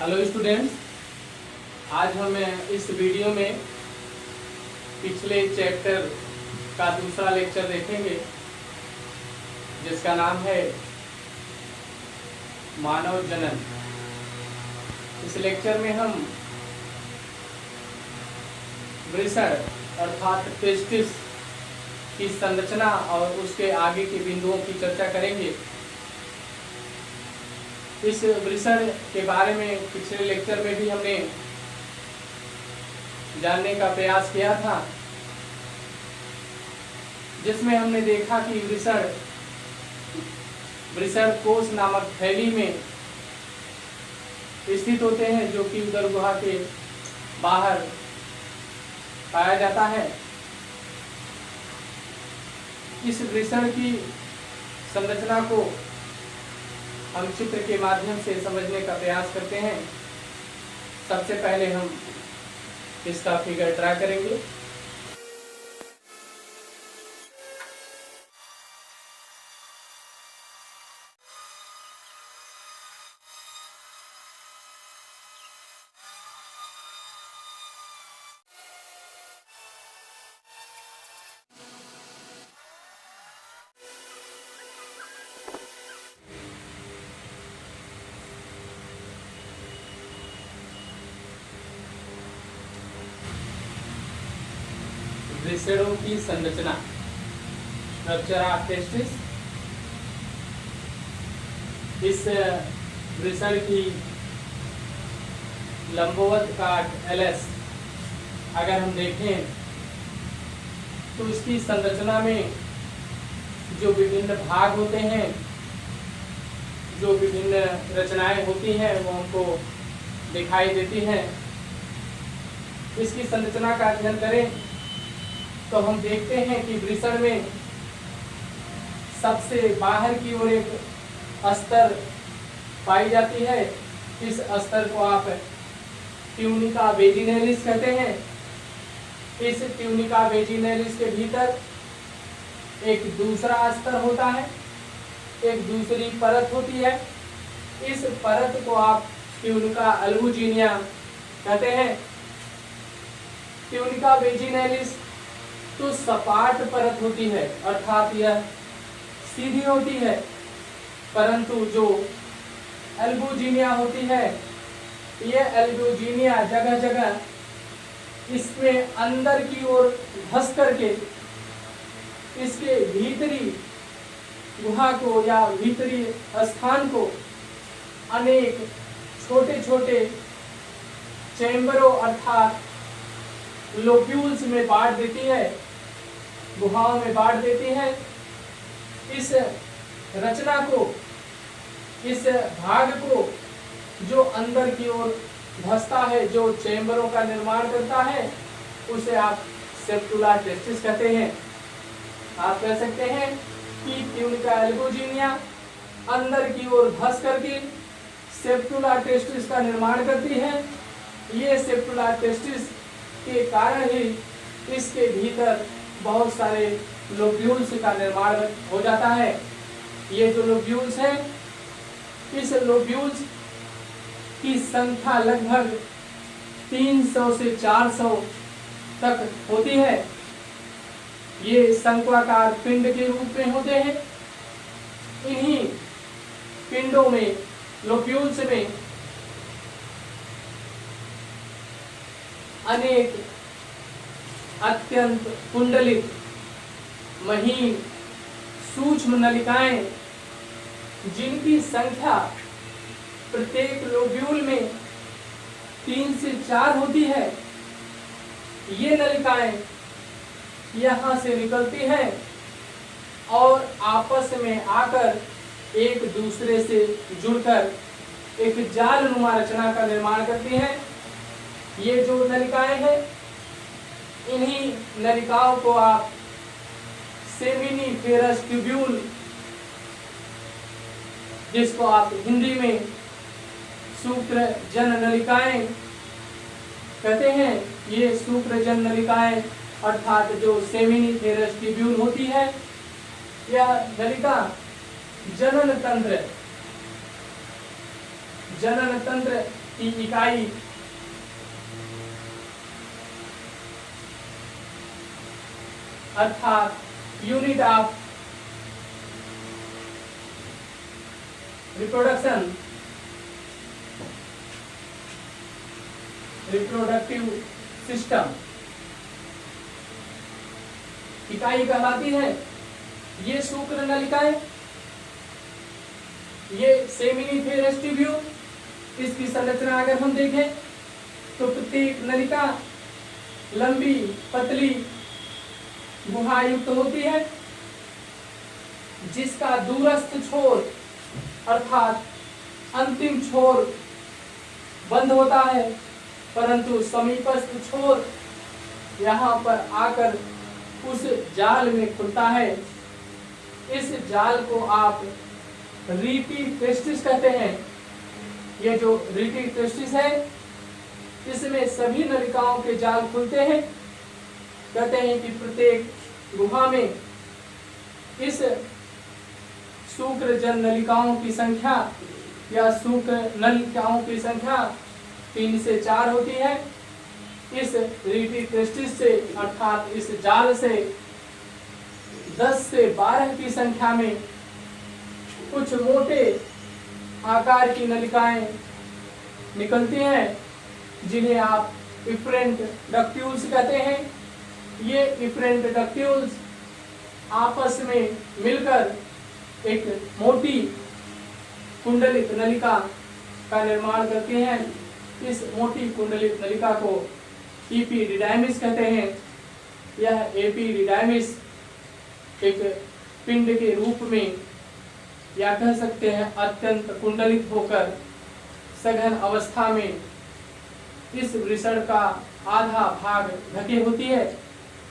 Hello students, आज हम इस वीडियो में पिछले चैप्टर का दूसरा लेक्चर देखेंगे जिसका नाम है मानव जनन। इस लेक्चर में हम वृषण अर्थात टेस्टिस की संरचना और उसके आगे के बिंदुओं की चर्चा करेंगे। इस वृषण के बारे में पिछले लेक्चर में भी हमने जानने का प्रयास किया था, जिसमें हमने देखा कि वृषण कोश नामक थैली में स्थित होते हैं, जो कि उदर गुहा के बाहर पाया जाता है। इस वृषण की संरचना को हम चित्र के माध्यम से समझने का प्रयास करते हैं। सबसे पहले हम इसका फिगर ड्रा करेंगे। वृषणों की संरचना, स्ट्रक्चर ऑफ टेस्टिस। इस वृषण की लंबवत काट LS अगर हम देखें तो इसकी संरचना में जो विभिन्न भाग होते हैं, जो विभिन्न रचनाएं होती हैं, वो हमको दिखाई देती हैं। इसकी संरचना का अध्ययन करें तो हम देखते हैं कि वृषण में सबसे बाहर की ओर एक अस्तर पाई जाती है। इस अस्तर को आप ट्यूनिका वेजिनैलिस कहते हैं। इस ट्यूनिका वेजिनैलिस के भीतर एक दूसरा अस्तर होता है, एक दूसरी परत होती है। इस परत को आप ट्यूनिका अल्बुजिनिया कहते हैं। ट्यूनिका वेजिनैलिस तो सपाट परत होती है, अर्थात यह सीधी होती है, परंतु जो एल्बुजिनिया होती है, यह एल्बुजिनिया जगह जगह इसमें अंदर की ओर धंस करके इसके भीतरी गुहा को या भीतरी स्थान को अनेक छोटे छोटे चैम्बरों अर्थात लोब्यूल्स में बांट देती है, गुहाओं में बांट देती है। इस रचना को, इस भाग को जो अंदर की ओर धंसता है, जो चैम्बरों का निर्माण करता है, उसे आप सेप्टुला टेस्टिस कहते हैं। आप कह सकते हैं कि ट्यूनिका एल्बुजिनिया अंदर की ओर धंस करके सेप्टुला टेस्टिस का निर्माण करती है। ये सेप्टुला टेस्टिस के कारण ही इसके भीतर बहुत सारे लोब्यूल्स का निर्माण हो जाता है। ये जो लोब्यूल्स हैं, इस लोब्यूल्स की संख्या लगभग 300 से 400 तक होती है। ये शंक्वाकार पिंड के रूप में होते हैं। इन्हीं पिंडों में, लोब्यूल्स में अनेक अत्यंत कुंडलित महीन सूक्ष्म नलिकाएं, जिनकी संख्या प्रत्येक लोब्यूल में 3 से 4 होती है, ये नलिकाएं यहाँ से निकलती हैं और आपस में आकर एक दूसरे से जुड़कर एक जालनुमा रचना का निर्माण करती हैं। ये जो नलिकाएं हैं, इन्हीं नलिकाओं को आप सेमिनिफेरस ट्यूब्यूल, जिसको आप हिंदी में शुक्रजन नलिकाएं कहते हैं, ये शुक्रजन नलिकाएं अर्थात जो सेमिनिफेरस ट्यूब्यूल होती है, यह नलिका जनन तंत्र की इकाई अर्थात unit of reproduction, reproductive system इकाई कहलाती है। ये शुक्र नलिकाएं, ये सेमिनिफेरस ट्यूब्यूल। इसकी संरचना अगर हम देखें तो प्रत्येक नलिका लंबी पतली गुहा युक्त होती है, जिसका दूरस्थ छोर अर्थात अंतिम छोर बंद होता है, परंतु समीपस्थ छोर यहाँ पर आकर उस जाल में खुलता है। इस जाल को आप रीटी टेस्टिस कहते हैं। ये जो रीटी टेस्टिस है, इसमें सभी नलिकाओं के जाल खुलते हैं। कहते हैं कि प्रत्येक गुहा में इस शुक्रजन नलिकाओं की संख्या या शुक्र नलिकाओं की संख्या 3 से 4 होती है। इस रीटी टेस्टिस से अर्थात इस जाल से 10 से 12 की संख्या में कुछ मोटे आकार की नलिकाएं निकलती हैं, जिन्हें आप इफरेंट डक्ट्यूल्स कहते हैं। ये इफरेंट डक्ट्यूल्स आपस में मिलकर एक मोटी कुंडलित नलिका का निर्माण करते हैं। इस मोटी कुंडलित नलिका को एपिडिडाइमिस कहते हैं। यह एपिडिडाइमिस एक पिंड के रूप में या कह सकते हैं अत्यंत कुंडलित होकर सघन अवस्था में इस वृषण का आधा भाग ढके होती है।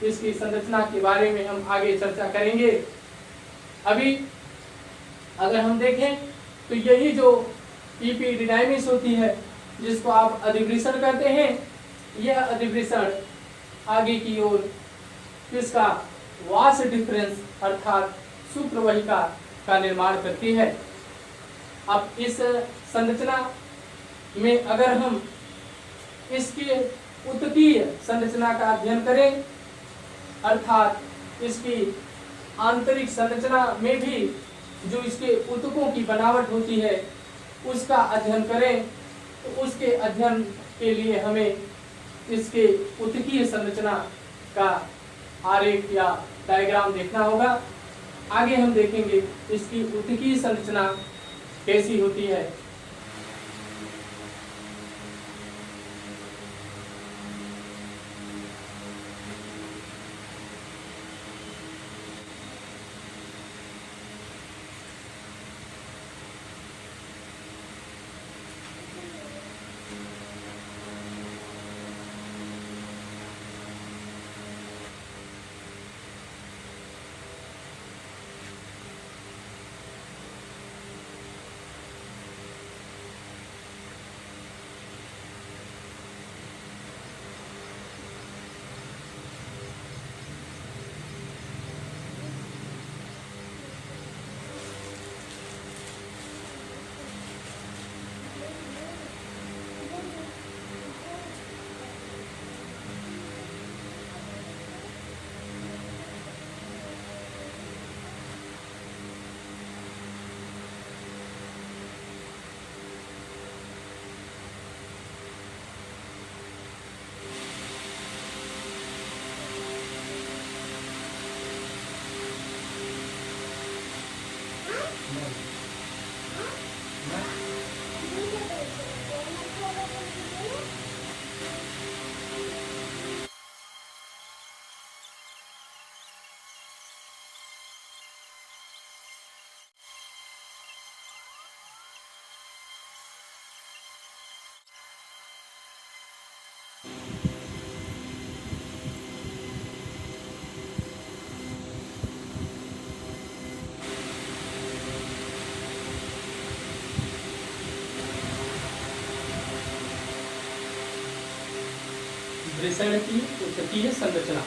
इसकी संरचना के बारे में हम आगे चर्चा करेंगे। अभी अगर हम देखें तो यही जो एपिडिडाइमिस होती है, जिसको आप अधिवृषण कहते हैं, यह अधिवृषण आगे की ओर इसका वास डिफरेंस अर्थात शुक्रवाहिका का निर्माण करती है। अब इस संरचना में अगर हम इसके उत्तकीय संरचना का अध्ययन करें, अर्थात इसकी आंतरिक संरचना में भी जो इसके ऊतकों की बनावट होती है उसका अध्ययन करें, तो उसके अध्ययन के लिए हमें इसके ऊतकीय संरचना का आरेख या डायग्राम देखना होगा। आगे हम देखेंगे इसकी ऊतकीय संरचना कैसी होती है। वृषण की ऊतकीय संरचना।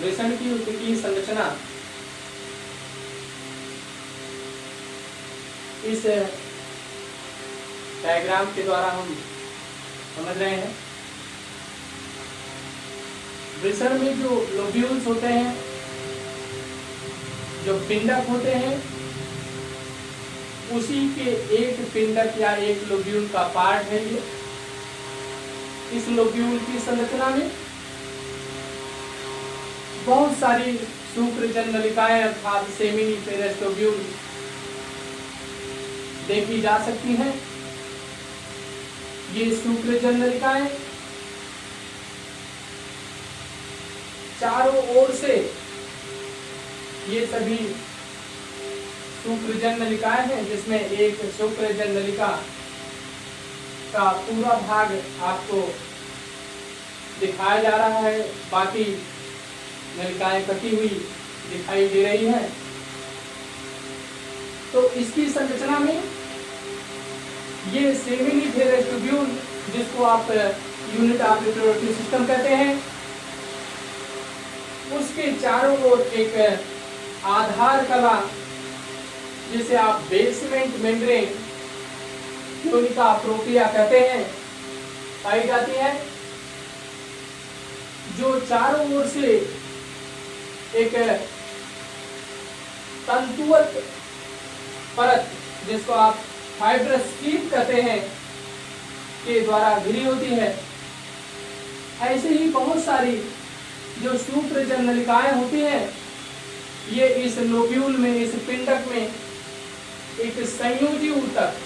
वृषण की ऊतकीय संरचना इस डायग्राम के द्वारा हम समझ रहे हैं। वृषण में जो लोब्यूल्स होते हैं, जो पिंडक होते हैं, उसी के एक पिंडक या एक लोब्यूल का पार्ट है ये। इस लोब्यूल की संरचना में बहुत सारी शुक्रजन नलिकाएं अर्थात सेमिनिफेरस लोब्यूल देखी जा सकती हैं। ये शुक्रजन नलिकाएं चारों ओर से, ये सभी शुक्रजन नलिकाएं हैं, जिसमें एक शुक्रजन नलिका का पूरा भाग आपको दिखाया जा रहा है, बाकी नलिकाएं कटी हुई दिखाई दे रही हैं। तो इसकी संरचना में ये सेमिनिफेरस ट्यूब्यूल, जिसको आप यूनिट ऑफ रिप्रोडक्टिव सिस्टम कहते हैं, उसके चारों ओर एक आधार कला, जिसे आप बेसमेंट मेम्ब्रेन ट्यूनिका प्रोप्रिया कहते हैं, पाई जाती है, जो चारों ओर से एक तंतुवत परत, जिसको आप फाइब्रस शीट कहते हैं, के द्वारा घिरी होती है। ऐसे ही बहुत सारी जो शुक्रजन नलिकाएं होती हैं, ये इस लोब्यूल में, इस पिंडक में एक संयोजी ऊतक,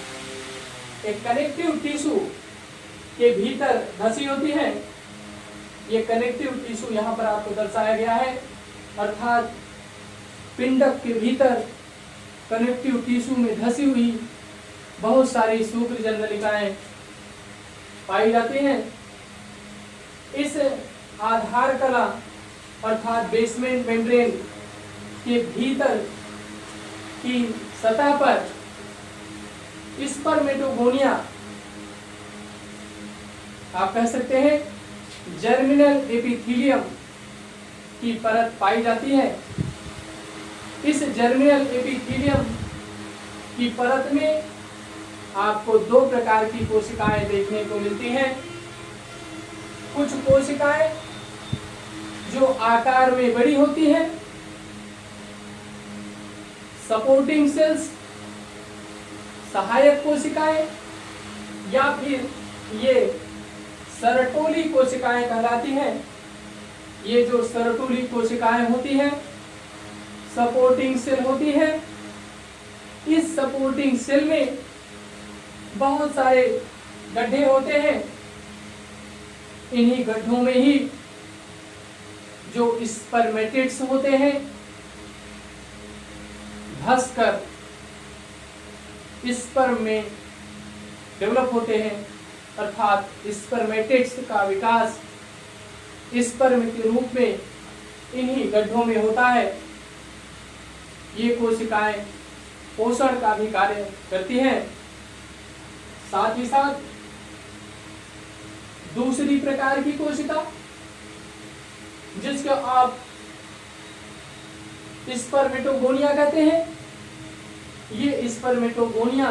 एक कनेक्टिव टिश्यू के भीतर धसी होती है। ये कनेक्टिव टिश्यू यहाँ पर आपको दर्शाया गया है, अर्थात पिंडक के भीतर कनेक्टिव टिश्यू में धसी हुई बहुत सारी शुक्रजन नलिकाएं पाई जाती हैं। इस आधार कला अर्थात बेसमेंट मेम्ब्रेन के भीतर की सतह पर स्पर्मेटोगोनिया, आप कह सकते हैं जर्मिनल एपिथेलियम की परत पाई जाती है। इस जर्मिनल एपिथेलियम की परत में आपको दो प्रकार की कोशिकाएं देखने को मिलती हैं। कुछ कोशिकाएं जो आकार में बड़ी होती हैं, सपोर्टिंग सेल्स, सहायक कोशिकाएं, या फिर ये सरटोली कोशिकाएं कहलाती हैं। ये जो सरटोली कोशिकाएं होती हैं, सपोर्टिंग सेल होती है। इस सपोर्टिंग सेल में बहुत सारे गड्ढे होते हैं। इन्हीं गड्ढों में ही जो स्पर्मेटिड्स होते हैं धंसकर स्पर्म में डेवलप होते हैं, अर्थात स्पर्मेटिड्स का विकास स्पर्म के रूप में इन्हीं गड्ढों में होता है। ये कोशिकाएं पोषण का भी कार्य करती हैं। साथ ही साथ दूसरी प्रकार की कोशिका, जिसको आप स्पर्मेटोगोनिया कहते हैं, ये स्पर्मेटोगोनिया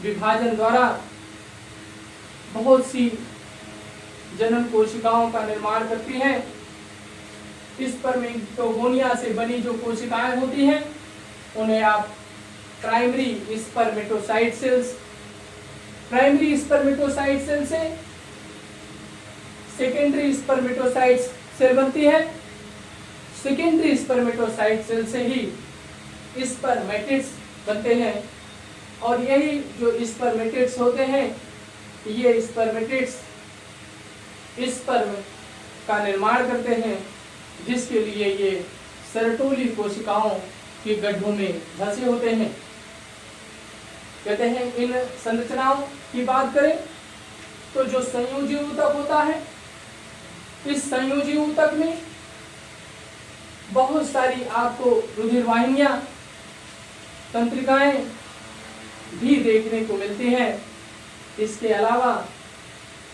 विभाजन द्वारा बहुत सी जनन कोशिकाओं का निर्माण करती हैं। स्पर्मेटोगोनिया से बनी जो कोशिकाएं होती हैं, उन्हें आप primary spermatocyte cells, primary spermatocyte cell से सेकेंडरी स्पर्मेटोसाइट सेल बनती है। सेकेंडरी स्पर्मेटोसाइट सेल से ही स्पर्मेटिड्स बनते हैं, और यही जो स्पर्मेटिड्स होते हैं, ये स्पर्मेटिड्स स्पर्म का निर्माण करते हैं, जिसके लिए ये सरटोली कोशिकाओं के गड्ढों में धंसे होते हैं। कहते हैं इन संरचनाओं की बात करें तो जो संयोजी ऊतक होता है, इस संयोजी ऊतक में बहुत सारी आपको रुधिर वाहिनियां, तंत्रिकाएं भी देखने को मिलती हैं। इसके अलावा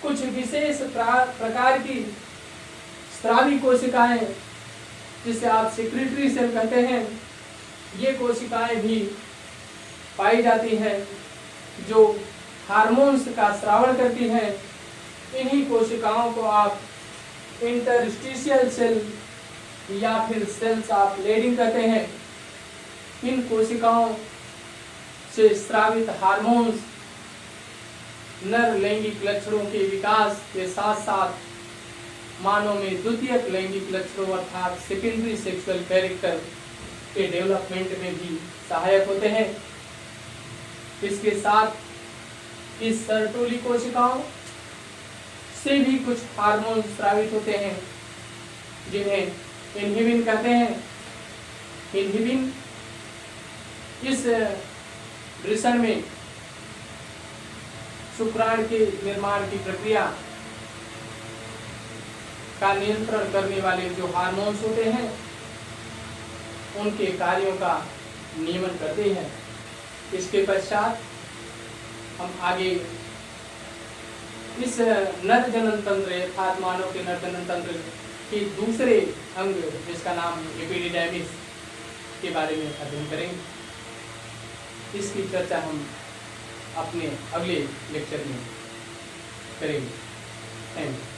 कुछ विशेष प्रकार की स्रावी कोशिकाएं, जिसे आप सेक्रेटरी सेल कहते हैं, ये कोशिकाएं भी पाई जाती हैं। जो हार्मोन्स का स्रावन करती हैं, इन्हीं कोशिकाओं को आप इंटरस्टिशियल सेल या फिर सेल्स ऑफ लेडिंग कहते हैं। इन कोशिकाओं से स्रावित हार्मोन्स नर लैंगिक लक्षणों के विकास के साथ साथ मानव में द्वितीयक लैंगिक लक्षणों अर्थात सेकेंडरी सेक्सुअल कैरेक्टर के डेवलपमेंट में भी सहायक होते हैं। इसके साथ इस सर्टोली कोशिकाओं से भी कुछ हार्मोन स्रावित होते हैं जिन्हें इन्हिबिन कहते हैं। इन्हिबिन इस वृषण में शुक्राणु के निर्माण की प्रक्रिया का नियंत्रण करने वाले जो हार्मोन्स होते हैं उनके कार्यों का नियमन करते हैं। इसके पश्चात हम आगे इस नर जनन तंत्र अर्थात मानव के नर जनन तंत्र के दूसरे अंग जिसका नाम एपिडिडाइमिस के बारे में अध्ययन करेंगे। इसकी चर्चा हम अपने अगले लेक्चर में करेंगे। Thank you.